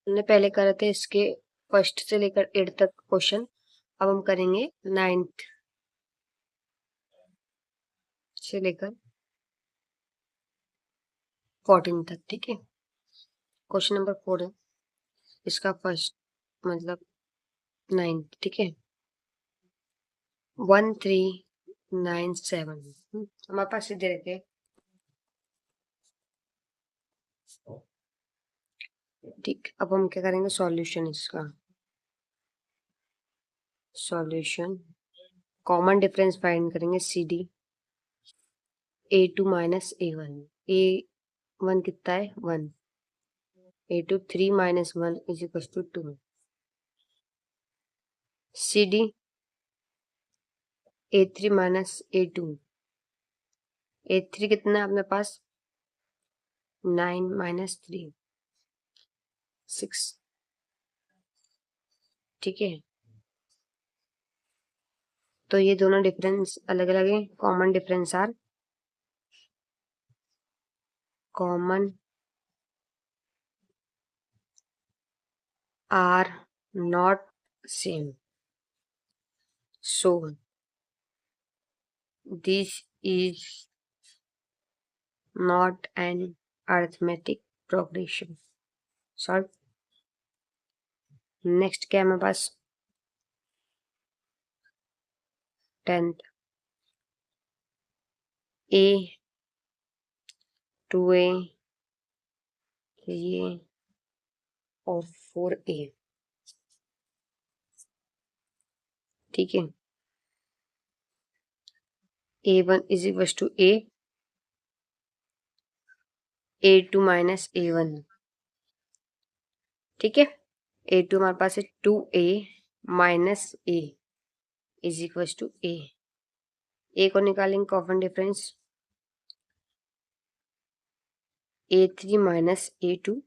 हमने पहले करे थे इसके फर्स्ट से लेकर 8 तक क्वेश्चन, अब हम करेंगे 9th से लेकर 14 तक। ठीक है, क्वेश्चन नंबर 4 है इसका फर्स्ट, मतलब 9th। ठीक है, 1397 हमारे पास सीधे रहते। ठीक, अब हम क्या करेंगे, सॉल्यूशन इसका। सॉल्यूशन कॉमन डिफरेंस फाइंड करेंगे, CD A2 minus A1। A1 कितना है, 1। A2 3 minus 1 is equal to 2। CD A3 minus A2। A3 कितना है अपने पास, 9 माइनस 3 6। ठीक है, तो ये दोनों डिफरेंस अलग अलग है। Common difference are not same, so this is not an arithmetic progression। Solve. Next क्या है हमारे पास, 10th A 2A 3A और 4A। ठीक है, A1 is equal to A2 minus A1। ठीक है, A2 हमारे पास है 2A minus A is equal to A को निकालेंगे common difference, A3 minus A2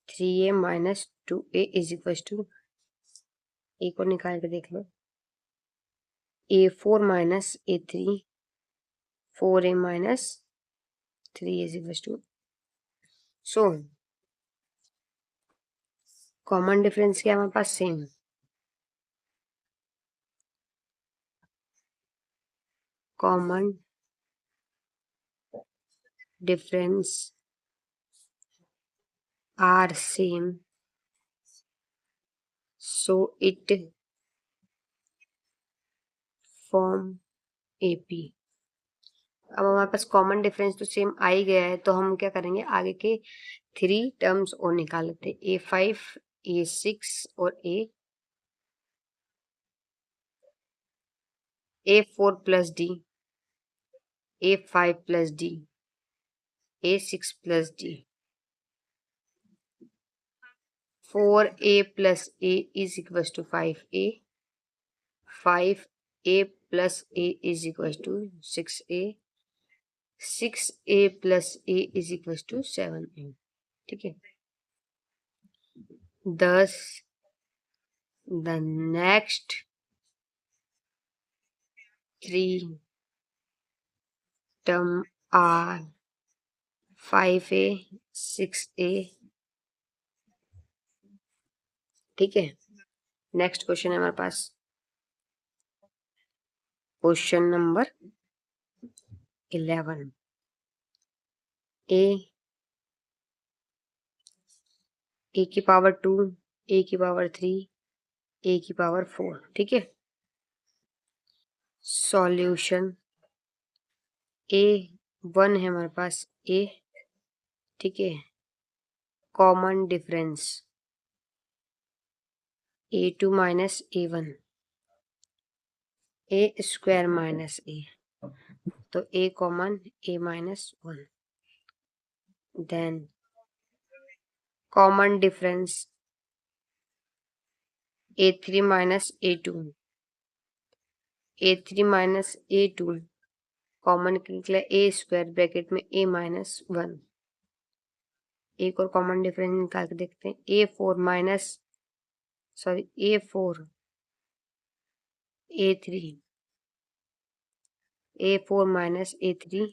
3A minus 2A is equal to, A को निकाल के देख लो, A4 minus A3 4A minus 3 is equal to. So common difference क्या है हमारे पास, same. Common difference are same, so it form AP। अब हमारे पास कॉमन डिफरेंस तो सेम आ ही गया है, तो हम क्या करेंगे, आगे के 3 टर्म्स और निकाल लेते हैं, A5 A6 और A4 plus D, A5 plus D, A6 plus D। 4A plus A is equal to 5A, 5A plus A is equal to 6A, 6A plus A is equal to 7A। ठीक है, thus the next 3 term are 5A 6A। ठीक है, next question है हमारे पास, question number 11। ए की power 2, ए की power 3, ए की power 4। ठीक है, सॉल्यूशन A1 है हमारे पास A। ठीक है, common difference A2 minus A1, A square minus A, तो A common A minus 1। Then common difference A3 minus A2, A3 minus A2 common निकला A स्क्वायर ब्रैकेट में A माइनस 1। एक और common difference निकाल के देखते हैं, A4 minus A4 A3, A4 minus A3,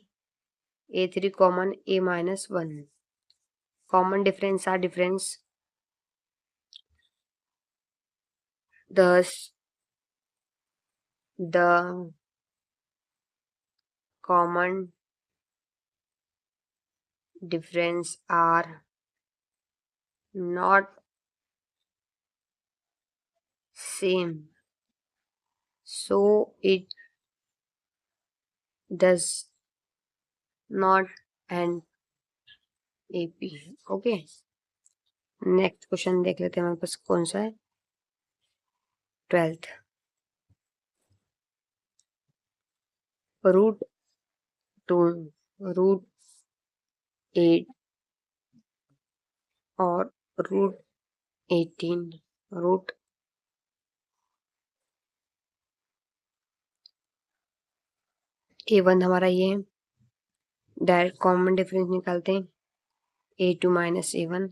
A3 common A minus 1। Common difference Thus, the common difference are not same. So it does not end AP. Okay, next question देख लेते हैं हमारे पास कौन सा है। 12th, रूट 2, रूट 8 और root 18, root A1 हमारा ये है। डायरेक्ट कॉमन डिफरेंस निकालते हैं। A2 minus A1,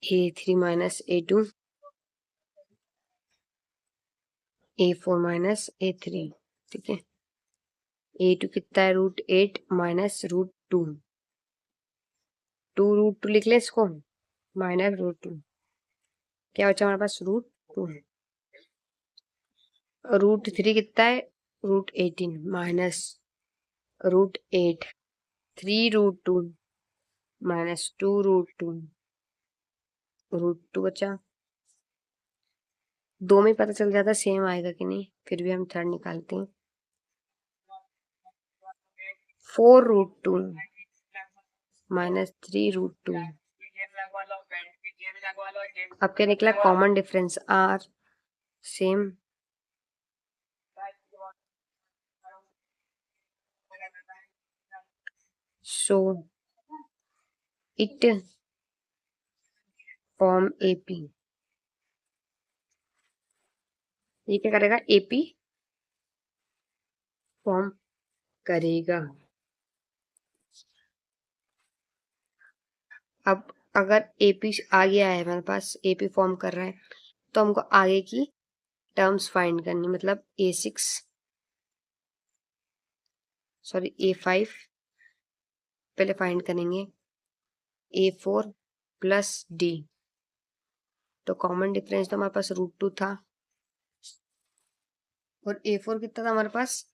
A3 minus A2, A4 minus A3। ठीक है, A2 कितना है, रूट 8 माइनस रूट 2, 2 रूट 2 लिख ले इसको, माइनस रूट 2, क्या बचा हमारे पास, रूट 2 है। रूट 3 कितना है, root 18 minus root 8, 3 root 2 minus 2 root 2, root 2 बचा। दो में पता चल जाता सेम आएगा कि नहीं, फिर भी हम थर्ड निकालते हैं। 4 रूट 2 माइनस 3 रूट 2। अब क्या निकला, common difference are same. So it form AP. ये क्या करेगा, एपी फॉर्म करेगा। अब अगर एपी आ गया है हमारे पास, एपी फॉर्म कर रहा है, तो हमको आगे की टर्म्स फाइंड करनी, मतलब A6 सॉरी A5 पहले फाइंड करेंगे, A4 प्लस D। तो कॉमन डिफरेंस तो हमारे पास रूट 2 था, और A4 कितना था हमारे पास,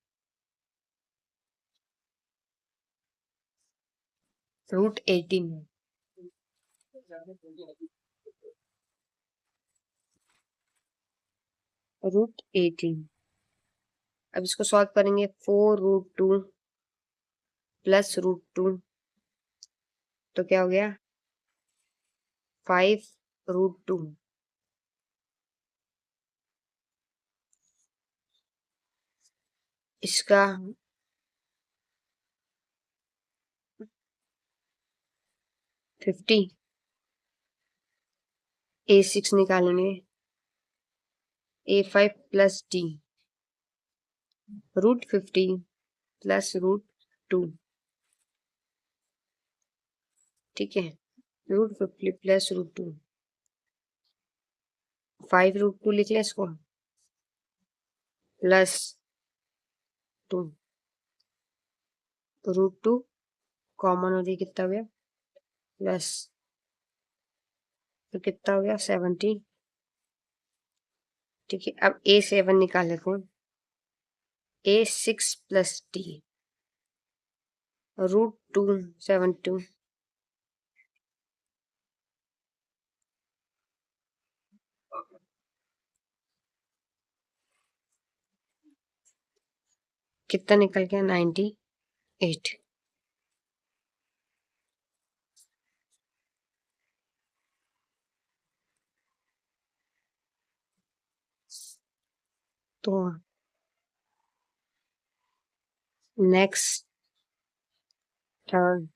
रूट 18। रूट 18। अब इसको सॉल्व करेंगे, 4 रूट 2 प्लस रूट 2, तो क्या हो गया, 5 रूट 2। इसका 50, A6 निकालेंगे, A5 plus D, root 50 plus root 2। ठीक है, रूट 50 प्लस रूट 2, 5 रूट 2 लिख लें इसको, प्लस 2 रूट 2, कॉमन हो गया, कितना हो गया, प्लस, तो कितना हो गया, 70। ठीक है, अब A7 निकाल लेते हैं, A6 प्लस D, रूट 2 72। कितना निकल गया, 98। तो next term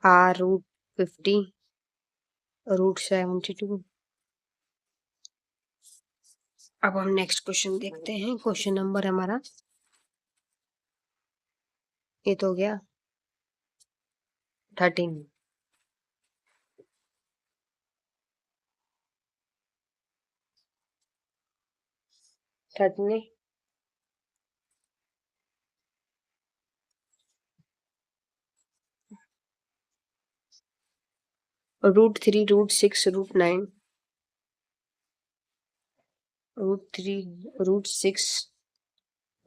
are root 50 root 72। अब हम नेक्स्ट क्वेश्चन देखते हैं। क्वेश्चन नंबर हमारा ये तो हो गया 13। 13 √3, √6, √9, √3, √6,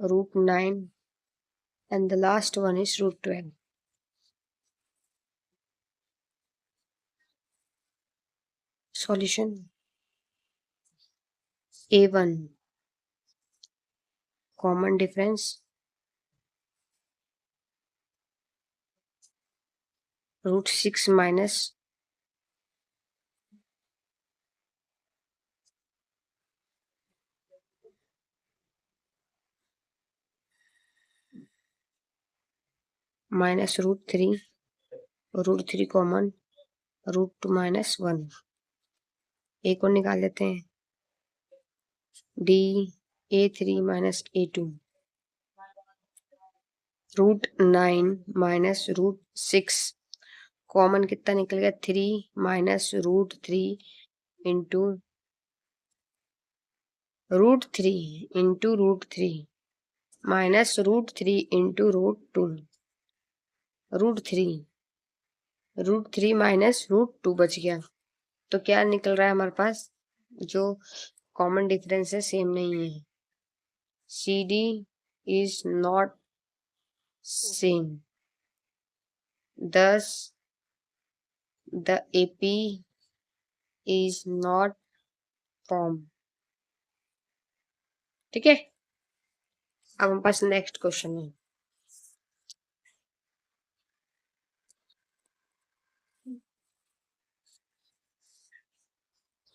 √9, and the last one is √12. Solution: A1 common difference √6 minus √3, √3 common, √2 minus 1. ए को निकाल लेते हैं, D A3 minus A2, √9 minus √6 common कितना निकल गया, 3 minus √3 into √3 into √3 minus √3 into √2, √3 minus √2 बच गया। तो क्या निकल रहा है हमारे पास, जो कॉमन डिफरेंस है सेम नहीं है। CD is not same, thus the AP is not formed। ठीक है, अब हमारे पास नेक्स्ट क्वेश्चन है।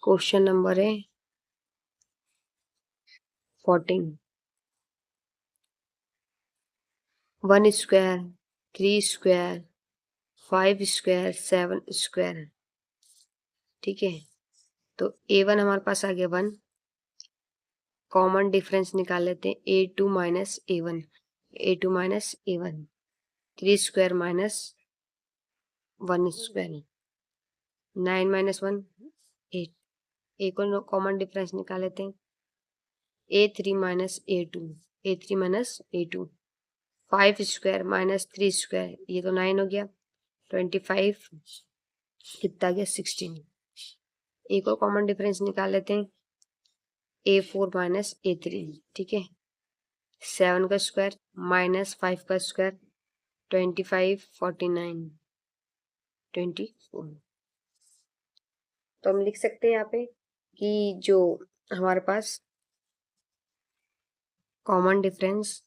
क्वेश्चन नंबर है 14। 1 स्क्वायर, 3 स्क्वायर, 5 स्क्वायर, 7 स्क्वायर। ठीक है, तो A1 हमारे पास आ गया 1, कॉमन डिफरेंस निकाल लेते हैं, A2 minus A1, A2 minus A1, 3 square minus 1 square, 9 minus 1 8। ए को कॉमन डिफरेंस निकाल लेते हैं, A3 minus A2, A3 minus A2, 5 square minus 3 square, ये तो 9 हो गया, 25 कितना गया 16। ए को कॉमन डिफरेंस निकाल लेते हैं, A4 माइनस A3। ठीक है, 7 का स्क्वायर माइनस 5 का स्क्वायर, 25 49 24। तो हम लिख सकते हैं यहाँ पे कि जो हमारे पास common difference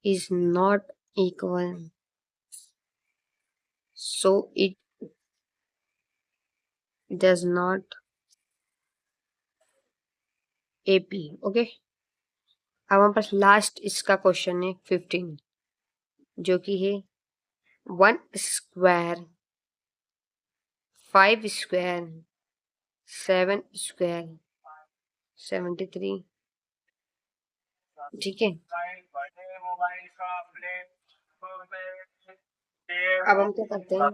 is not equal, so it does not AP। Okay, अब हमारे पास लास्ट इसका क्वेश्चन है 15, जो कि है 1 स्क्वायर, 5 स्क्वायर, 7 स्क्वायर, 73। ठीक है, अब हम क्या करते हैं,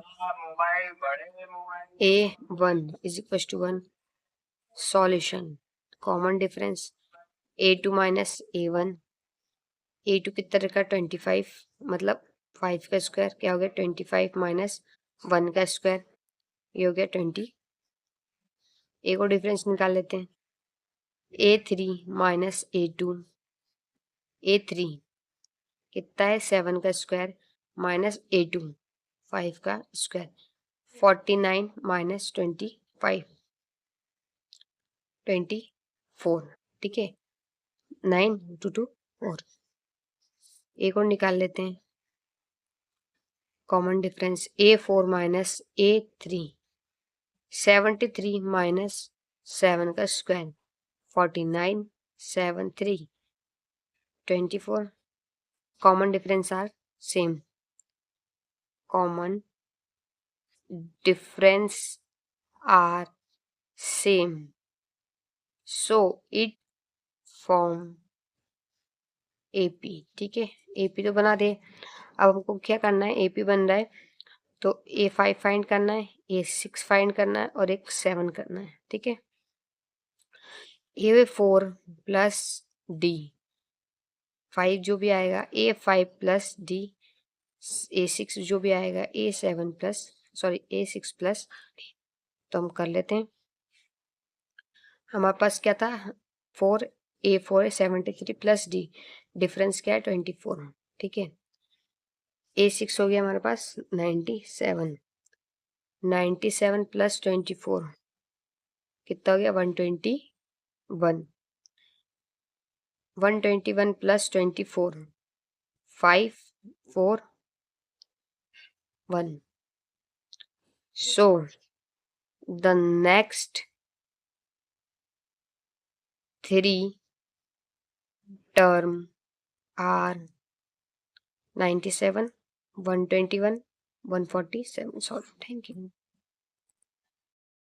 A1 is equal to 1, solution common difference A2 minus A1, A2 कितना रखा 25, मतलब 5 का स्क्वायर क्या हो गया 25 माइनस 1 का स्क्वायर, ये हो गया 20। ए को डिफरेंस निकाल लेते हैं, A3 माइनस A2, A3 कितना है 7 का स्क्वायर माइनस A2 5 का स्क्वायर, 49 माइनस 25 24। ठीक है, 9 2 2 4। ए को निकाल लेते हैं, common difference A4 minus A3, 73 minus 7 का square, 49 7 3 24। Common difference are same, common difference are same, so it form AP। ठीक है, AP तो बना दे। अब हमको क्या करना है, AP बन रहा है तो A5 फाइंड करना है, A6 फाइंड करना है और एक 7 करना है। ठीक है, A4 प्लस D 5 जो भी आएगा, A5 प्लस D A6 जो भी आएगा A7 plus sorry A6 plus, तो हम कर लेते हैं। हमारे पास क्या था 4 A4 है 73 प्लस D, डिफरेंस क्या है 24, ठीक है। A6 हो गया हमारे पास 97, 97 प्लस 24 कितना हो गया 121, 121 plus 24 541. So the next 3 term are 97, 121, 147. Sorry, thank you.